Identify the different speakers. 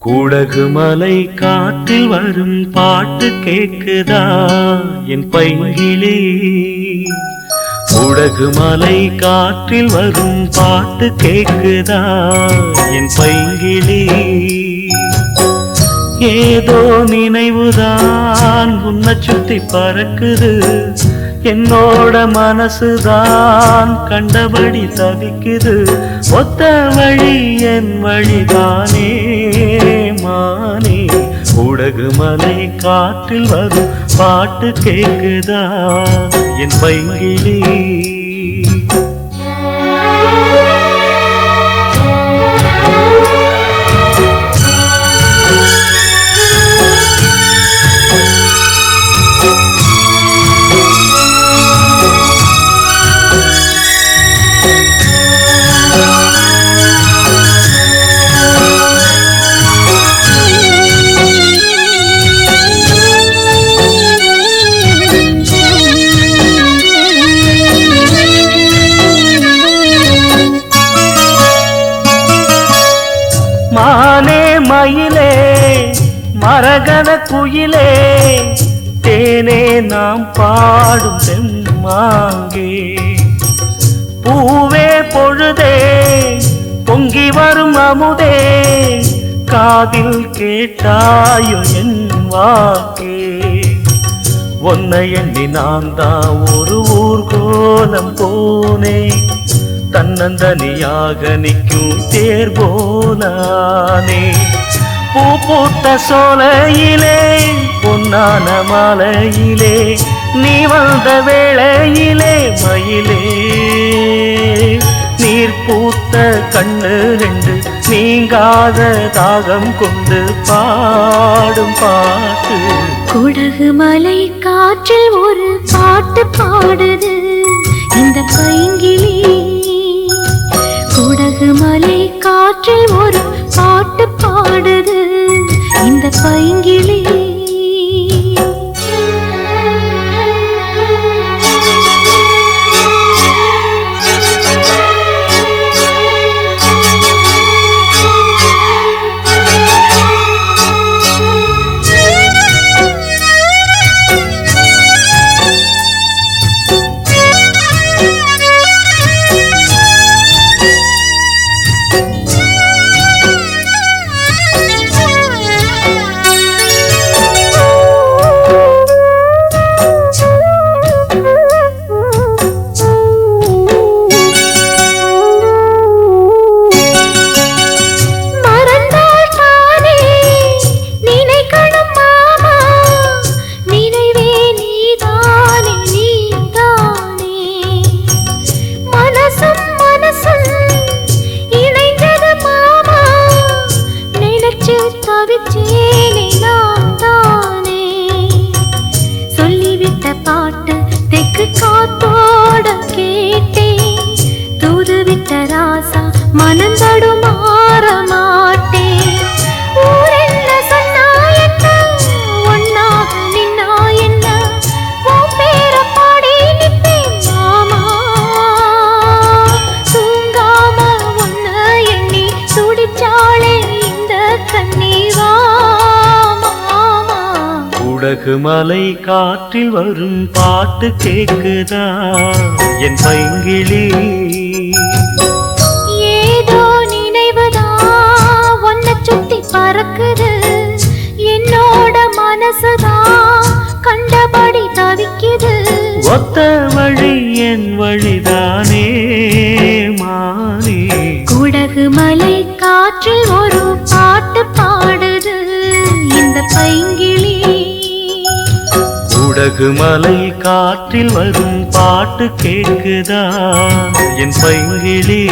Speaker 1: கூடகு மலை காற்றில் வரும் பாட்டு கேக்குதா என் பைங்கிலே? கூடகு மலை காற்றில் வரும் பாட்டு கேக்குதா என் பைங்கிலே? ஏதோ நினைவுதான் உன்னை சுத்தி பறக்குது, என்னோட மனசுதான் கண்டபடி தவிக்குது. ஒத்த வழி என் வழிதானே மானே. கூடகு மலை காற்றில் வரும் பாட்டு கேக்குதா என் பைங்கிலே? மானே மயிலே மரகத குயிலே, தேனே நாம் பாடும் தெம்மாங்கே. பூவே பொழுதே பொங்கி வரும் அமுதே, காதில் கேட்டாயோ என் வாக்கே. ஒன்னை எண்ணி நான் தான் ஒரு ஊர்கோலம் போனேன், தன்னந்தனியாக நிற்கும் தேர் போலானே. பூ பூத்த சோலையிலே பொன்னான மாலையிலே, நீ வந்த வேளையிலே மயிலே. நீர் பூத்த கண்ணு ரெண்டு நீங்காத தாகம் கொண்டு பாடும் பாட்டு.
Speaker 2: குடகு மலை காற்றில் ஒரு பாட்டு பாடுது இந்த பைங்கிலே. குடகு மலை காற்றில் ஒரு பாட்டு பாடுது இந்த பைங்கிலே. சொல்லிவிட்ட பாட்டு தெக்கு காத்தோட கேட்டே, தூதுவிட்ட ராசா மனந்தடு மாற மாட்டே. ஊரென்ன சொன்னா என்ன, ஒன்னாக நின்னா என்ன, உன் பேர பாடி நிற்பேன் மாமா. தூங்காம ஒன்ன எண்ணி துடிச்சாளே இந்த கண்ணீரா.
Speaker 1: கூடகு மலை காற்றில் வரும் பாட்டு கேக்குதா என் பைங்கிலே?
Speaker 2: ஏதோ நினைவுதா உன்னை சுத்தி பறக்குது, என்னோட மனசுதா கண்டபடி தவிக்குது.
Speaker 1: ஒத்த வழி என் வழிதானே மானே.
Speaker 2: குடகு மலை காற்றில் ஒரு பாட்டு பாடுது இந்த பைங்கிலே.
Speaker 1: கூடகு மலை காற்றில் வரும் பாட்டு கேக்குதா என் பைங்கிலே?